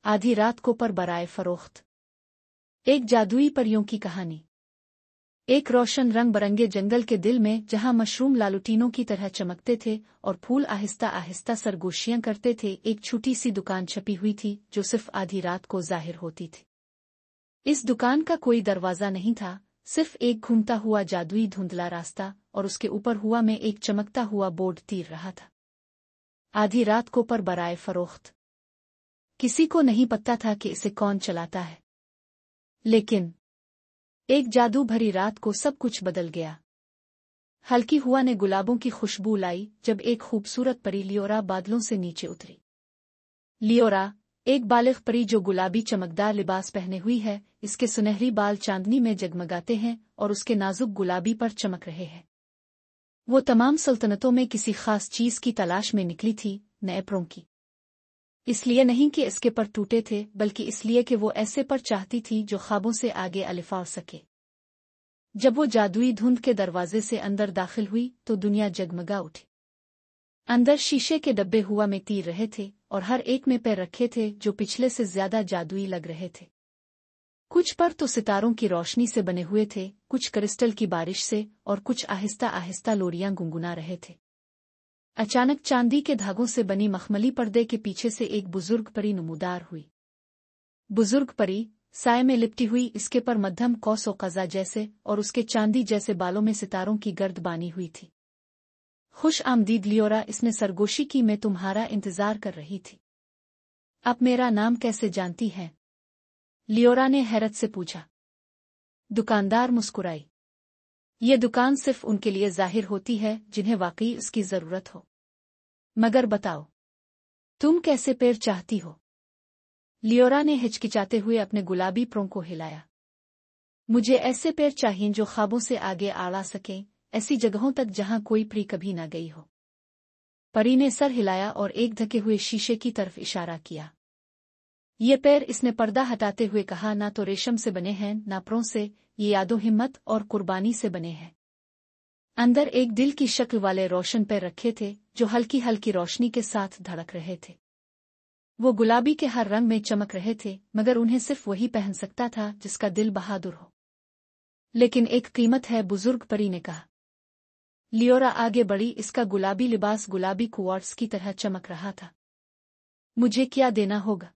आधी रात को पर बराए फरोख्त। एक जादुई परियों की कहानी। एक रोशन रंग बरंगे जंगल के दिल में, जहां मशरूम लालुटीनों की तरह चमकते थे और फूल आहिस्ता आहिस्ता सरगोशियां करते थे, एक छोटी सी दुकान छपी हुई थी जो सिर्फ आधी रात को जाहिर होती थी। इस दुकान का कोई दरवाजा नहीं था, सिर्फ एक घूमता हुआ जादुई धुंधला रास्ता, और उसके ऊपर हुआ में एक चमकता हुआ बोर्ड तीर रहा था, आधी रात को पर बराए फरोख्त। किसी को नहीं पता था कि इसे कौन चलाता है, लेकिन एक जादू भरी रात को सब कुछ बदल गया। हल्की हुआ ने गुलाबों की खुशबू लाई जब एक खूबसूरत परी लियोरा बादलों से नीचे उतरी। लियोरा, एक बालिग परी जो गुलाबी चमकदार लिबास पहने हुई है, इसके सुनहरी बाल चांदनी में जगमगाते हैं और उसके नाजुक गुलाबी पर चमक रहे हैं। वो तमाम सल्तनतों में किसी खास चीज की तलाश में निकली थी, नए परों की। इसलिए नहीं कि इसके पर टूटे थे, बल्कि इसलिए कि वो ऐसे पर चाहती थी जो ख्वाबों से आगे अलिफा सके। जब वो जादुई धुंध के दरवाजे से अंदर दाखिल हुई तो दुनिया जगमगा उठी। अंदर शीशे के डब्बे हुआ में तीर रहे थे और हर एक में पैर रखे थे जो पिछले से ज्यादा जादुई लग रहे थे। कुछ पर तो सितारों की रोशनी से बने हुए थे, कुछ क्रिस्टल की बारिश से, और कुछ आहिस्ता आहिस्ता लोरियां गुनगुना रहे थे। अचानक चांदी के धागों से बनी मखमली पर्दे के पीछे से एक बुजुर्ग परी नमूदार हुई। बुजुर्ग परी साए में लिपटी हुई, इसके पर मध्यम कौस और कज़ा जैसे और उसके चांदी जैसे बालों में सितारों की गर्द बानी हुई थी। खुश आमदीद लियोरा, इसने सरगोशी की, मैं तुम्हारा इंतजार कर रही थी। आप मेरा नाम कैसे जानती हैं? लियोरा ने हैरत से पूछा। दुकानदार मुस्कुराई। ये दुकान सिर्फ उनके लिए जाहिर होती है जिन्हें वाकई उसकी जरूरत हो। मगर बताओ, तुम कैसे पैर चाहती हो? लियोरा ने हिचकिचाते हुए अपने गुलाबी प्रों को हिलाया। मुझे ऐसे पैर चाहिए जो ख्वाबों से आगे आड़ा सकें, ऐसी जगहों तक जहां कोई परी कभी न गई हो। परी ने सर हिलाया और एक ढके हुए शीशे की तरफ इशारा किया। ये पैर, इसने पर्दा हटाते हुए कहा, ना तो रेशम से बने हैं ना प्रों से, ये यादों, हिम्मत और कुर्बानी से बने हैं। अंदर एक दिल की शक्ल वाले रोशन पैर रखे थे जो हल्की हल्की रोशनी के साथ धड़क रहे थे। वो गुलाबी के हर रंग में चमक रहे थे, मगर उन्हें सिर्फ वही पहन सकता था जिसका दिल बहादुर हो। लेकिन एक कीमत है, बुजुर्ग परी ने कहा। लियोरा आगे बढ़ी, इसका गुलाबी लिबास गुलाबी क्वार्ट्स की तरह चमक रहा था। मुझे क्या देना होगा?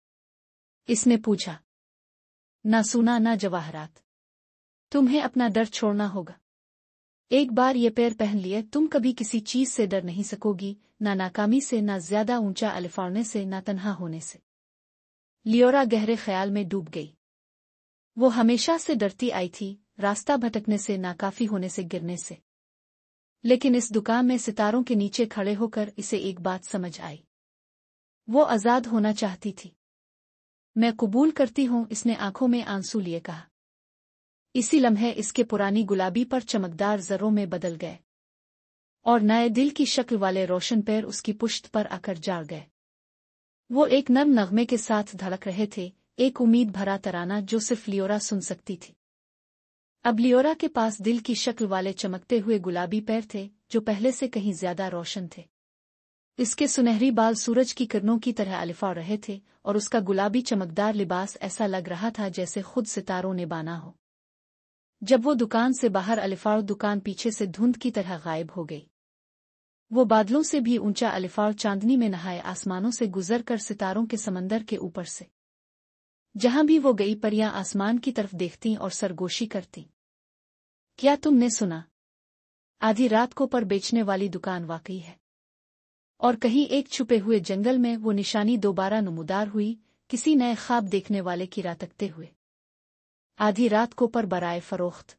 इसने पूछा। ना सोना ना जवाहरात, तुम्हें अपना डर छोड़ना होगा। एक बार ये पैर पहन लिए, तुम कभी किसी चीज से डर नहीं सकोगी, ना नाकामी से, ना ज्यादा ऊंचा अलिफाड़ने से, ना तन्हा होने से। लियोरा गहरे ख्याल में डूब गई। वो हमेशा से डरती आई थी, रास्ता भटकने से, नाकाफी होने से, गिरने से। लेकिन इस दुकान में सितारों के नीचे खड़े होकर इसे एक बात समझ आई। वो आजाद होना चाहती थी। मैं कबूल करती हूं, इसने आंखों में आंसू लिए कहा। इसी लम्हे इसके पुरानी गुलाबी पर चमकदार जरों में बदल गए और नए दिल की शक्ल वाले रोशन पैर उसकी पुश्त पर आकर जाड़ गए। वो एक नर्म नगमे के साथ धड़क रहे थे, एक उम्मीद भरा तराना जो सिर्फ लियोरा सुन सकती थी। अब लियोरा के पास दिल की शक्ल वाले चमकते हुए गुलाबी पैर थे जो पहले से कहीं ज्यादा रोशन थे। इसके सुनहरी बाल सूरज की किरणों की तरह अलिफा रहे थे और उसका गुलाबी चमकदार लिबास ऐसा लग रहा था जैसे खुद सितारों ने बाना हो। जब वो दुकान से बाहर अलिफाड़, दुकान पीछे से धुंध की तरह गायब हो गई। वो बादलों से भी ऊंचा अलिफाड़, चांदनी में नहाए आसमानों से गुजर कर सितारों के समंदर के ऊपर से। जहां भी वो गई, परियां आसमान की तरफ देखती और सरगोशी करती। क्या तुमने सुना? आधी रात को पर बेचने वाली दुकान वाकई है। और कहीं एक छुपे हुए जंगल में वो निशानी दोबारा नमूदार हुई, किसी नए ख्वाब देखने वाले की राह तकते हुए। आधी रात को पर बराए फरोख्त।